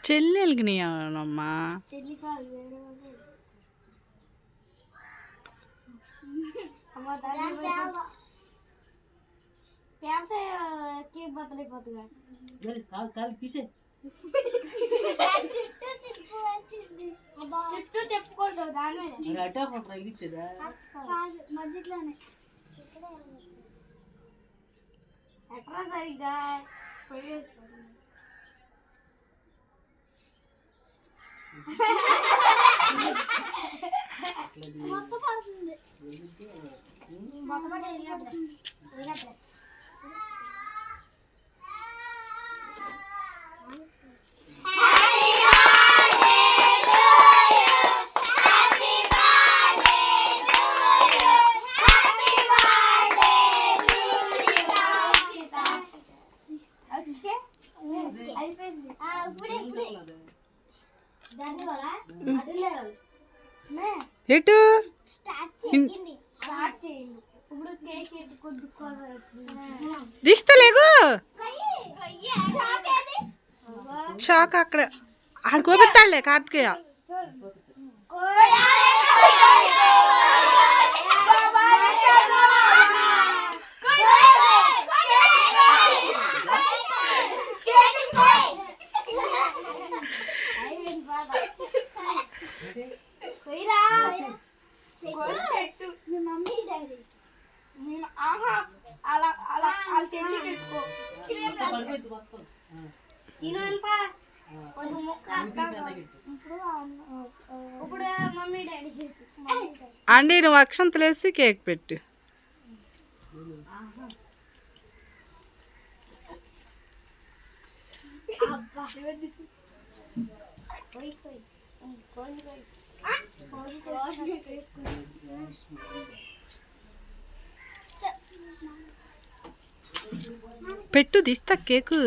చెల్లెలకి నీయమ్మా చుట్టూ తెప్పుకోండి మధ్యలోనే ఎట్లా సరిగ్గా మొత్తం పడుతుంది ఎటు తీస్తలేగు చాక్ అక్కడ ఆడ కోపిస్తాడులే కార్తికేయ మమ్మీ డాడీ అలా అలా వాళ్ళ చెల్లి పెట్టుకో ఇప్పుడు మమ్మీ డాడీ అండి నువ్వు అక్షంతలేసి కేక్ పెట్టు పెట్టు తీస్తా కేకు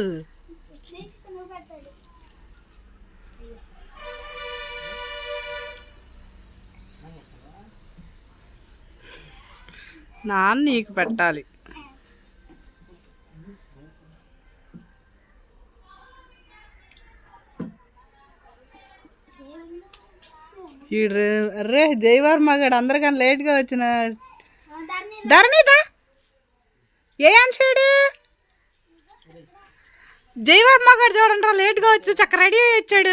నాన్న నీకు పెట్టాలి ఈడు అర్రే జైవర్మ గాడు అందరికన్నా లేట్గా వచ్చిన ధరణిదా ఏ అన్షాడు జైవర్మ గారు చూడండి లేట్గా వచ్చి చక్క రెడీ అయ్యి వచ్చాడు.